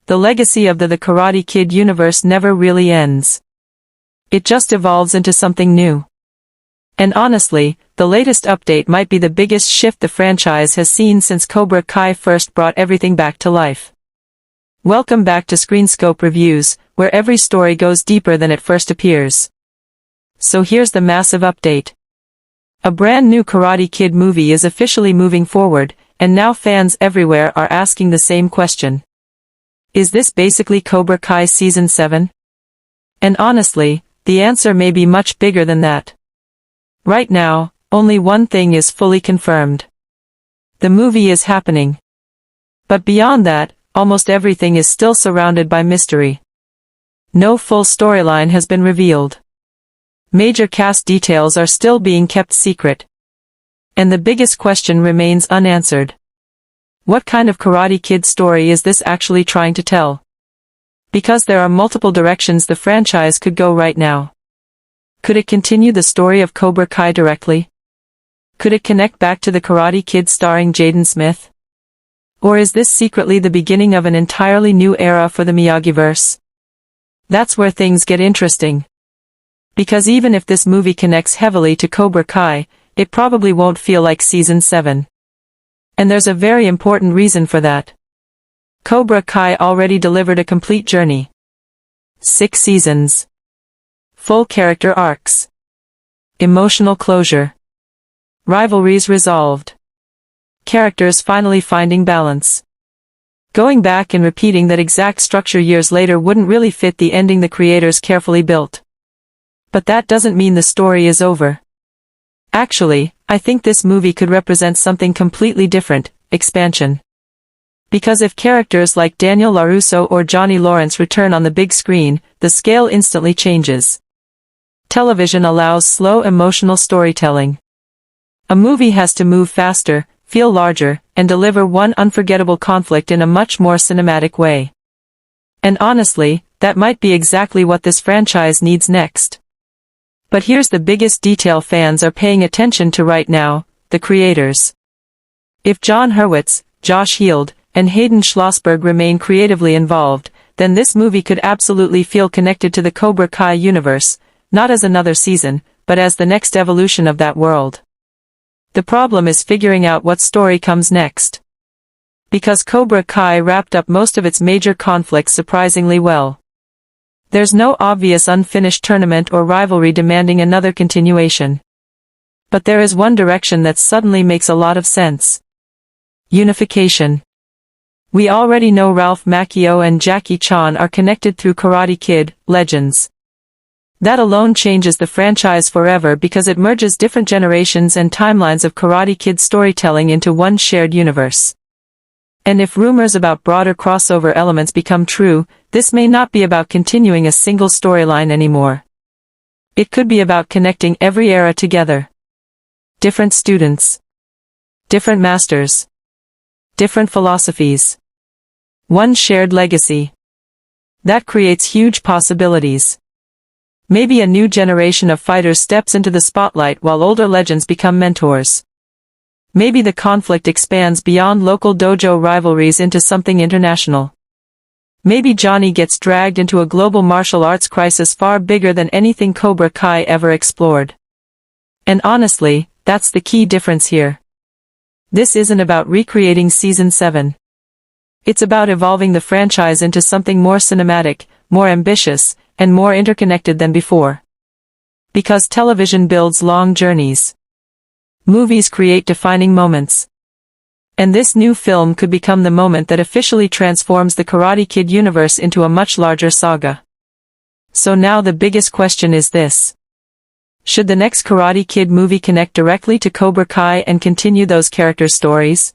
the legacy of the Karate Kid universe never really ends. It just evolves into something new. And honestly, the latest update might be the biggest shift the franchise has seen since Cobra Kai first brought everything back to life. Welcome back to Screenscope Reviews, where every story goes deeper than it first appears. So here's the massive update. A brand new Karate Kid movie is officially moving forward, and now fans everywhere are asking the same question. Is this basically Cobra Kai Season 7? And honestly, the answer may be much bigger than that. Right now, only one thing is fully confirmed. The movie is happening. But beyond that, almost everything is still surrounded by mystery. No full storyline has been revealed. Major cast details are still being kept secret. And the biggest question remains unanswered. What kind of Karate Kid story is this actually trying to tell? Because there are multiple directions the franchise could go right now. Could it continue the story of Cobra Kai directly? Could it connect back to the Karate Kid starring Jaden Smith? Or is this secretly the beginning of an entirely new era for the Miyagiverse? That's where things get interesting. Because even if this movie connects heavily to Cobra Kai, it probably won't feel like Season 7. And there's a very important reason for that. Cobra Kai already delivered a complete journey. 6 seasons. Full character arcs. Emotional closure. Rivalries resolved. Characters finally finding balance. Going back and repeating that exact structure years later wouldn't really fit the ending the creators carefully built. But that doesn't mean the story is over. Actually, I think this movie could represent something completely different, expansion. Because if characters like Daniel LaRusso or Johnny Lawrence return on the big screen, the scale instantly changes. Television allows slow emotional storytelling. A movie has to move faster, feel larger, and deliver one unforgettable conflict in a much more cinematic way. And honestly, that might be exactly what this franchise needs next. But here's the biggest detail fans are paying attention to right now, the creators. If Jon Hurwitz, Josh Heald, and Hayden Schlossberg remain creatively involved, then this movie could absolutely feel connected to the Cobra Kai universe, not as another season, but as the next evolution of that world. The problem is figuring out what story comes next. Because Cobra Kai wrapped up most of its major conflicts surprisingly well. There's no obvious unfinished tournament or rivalry demanding another continuation. But there is one direction that suddenly makes a lot of sense. Unification. We already know Ralph Macchio and Jackie Chan are connected through Karate Kid, Legends. That alone changes the franchise forever because it merges different generations and timelines of Karate Kid storytelling into one shared universe. And if rumors about broader crossover elements become true, this may not be about continuing a single storyline anymore. It could be about connecting every era together. Different students. Different masters. Different philosophies. One shared legacy. That creates huge possibilities. Maybe a new generation of fighters steps into the spotlight while older legends become mentors. Maybe the conflict expands beyond local dojo rivalries into something international. Maybe Johnny gets dragged into a global martial arts crisis far bigger than anything Cobra Kai ever explored. And honestly, that's the key difference here. This isn't about recreating Season 7. It's about evolving the franchise into something more cinematic, more ambitious, and more interconnected than before. Because television builds long journeys. Movies create defining moments. And this new film could become the moment that officially transforms the Karate Kid universe into a much larger saga. So now the biggest question is this. Should the next Karate Kid movie connect directly to Cobra Kai and continue those characters' stories?